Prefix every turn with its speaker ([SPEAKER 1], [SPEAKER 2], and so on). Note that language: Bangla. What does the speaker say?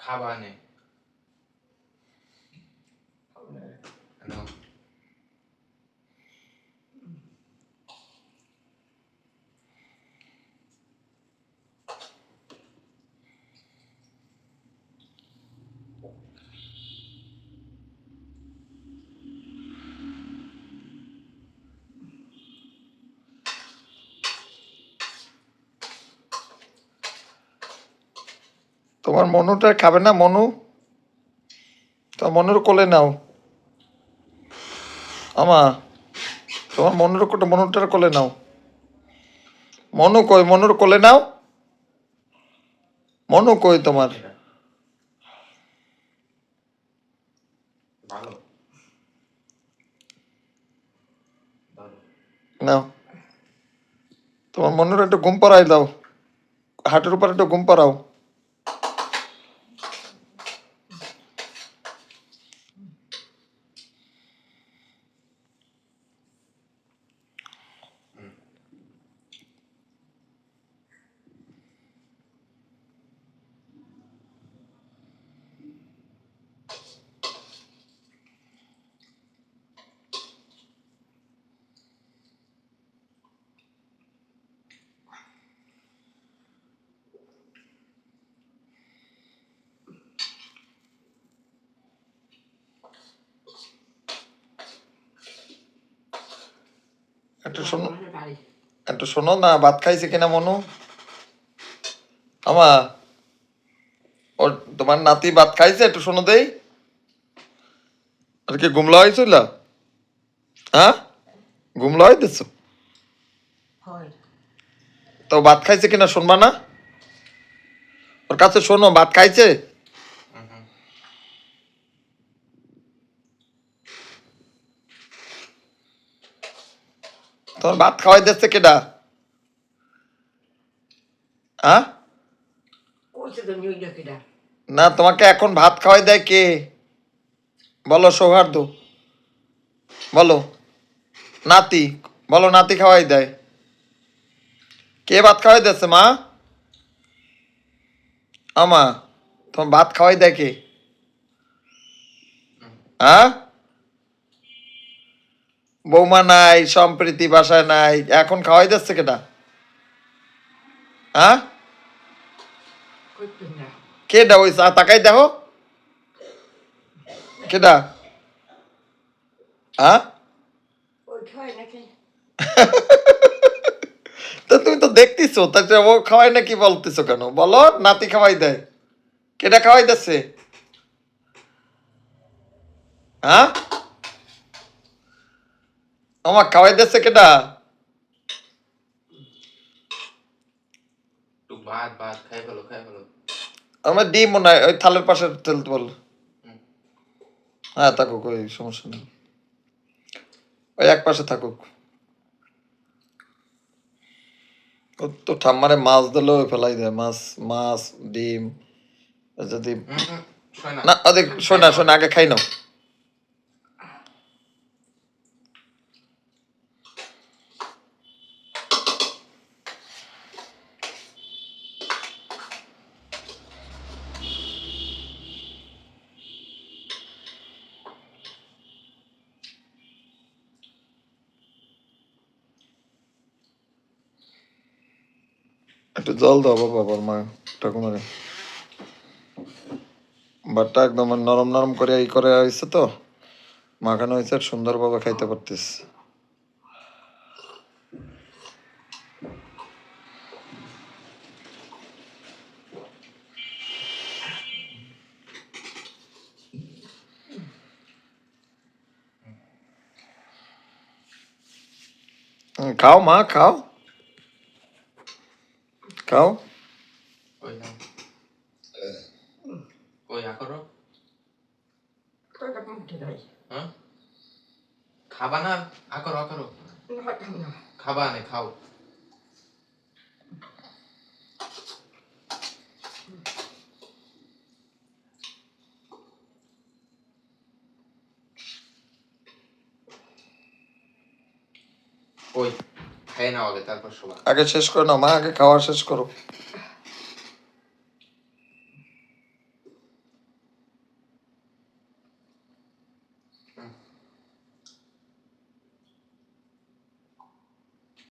[SPEAKER 1] খাবা নে No.
[SPEAKER 2] তোমার মনুটা খাবে না? মনু, তো মনুর কোলে নাও। আমা, তোমার মনুটার কোলে নাও। মনু কই? মনুর কোলে নাও। মনু কই তোমার?
[SPEAKER 1] ভালো ভালো
[SPEAKER 2] নাও, তোমার মনুর একটু ঘুম পাড়াই দাও, হাটের উপর একটু ঘুম পাড়াও। একটু শোনো, একটু শোনো না, ভাত খাইছে কিনা মনু? আমা, ওর তোমার নাতি ভাত খাইছে? একটু শোনো দেই। আর কি গুমলা হয়েছিল? হ্যাঁ, গুমলা হইতেছ? তো ভাত খাইছে কিনা শুনবা না? ওর কাছে শোনো, ভাত খাইছে? তোমার ভাত খাওয়াই দিচ্ছে কেডা? হ্যাঁ, না, তোমাকে এখন ভাত খাওয়াই দেয় কে? বলো সৌহার্দ্য, বলো। নাতি, বলো নাতি খাওয়াই দেয় কে? ভাত খাওয়াই দিচ্ছে মা? আমা, তোমার ভাত খাওয়াই দেয় কে? হ্যাঁ, বৌমা নাই, সম্প্রীতি বাসায় নাই, এখন খাওয়াই দিচ্ছে কেডা? হ্যাঁ, কেডা? ওই তাকাই দেখো, কেডা? হ্যাঁ, তা তুমি তো দেখতেছো, তা ও খাওয়াই না কি বলতেছো কেন? বলো নাতি খাওয়াই দেয়। কেডা খাওয়াই দিচ্ছে? হ্যাঁ, আমার খাওয়াই দিচ্ছে কেডা?
[SPEAKER 1] একটু ভাত ভাত খাই ফেলো
[SPEAKER 2] আমার ডিম মনে হয় ওই থালের পাশে তেলতে বল। হ্যাঁ, থাকুক, ওই সমস্যা নেই, ওই এক পাশে থাকুক। ও তো ঠাম্মারে মাছ দিলেও ফেলাই দেয়, মাছ, মাছ, ডিম যদি। না, ওদের শোনা শোনা, আগে খাই নাও। একটু জল দাও বাবা, আবার মা ঠাকুমারে। ভাতটা একদম নরম নরম করে এই করে হয়েছে তো, মাখানো হয়েছে, সুন্দরভাবে খাইতে পারতিস। খাও মা, খাও খাও।
[SPEAKER 1] ওই না ওই করো হ্যাঁ খাবা না করো খাবা নে খাও ওই খাই নাও আগে তারপর শোবা
[SPEAKER 2] আগে শেষ করো না মা, আগে খাওয়া শেষ করো।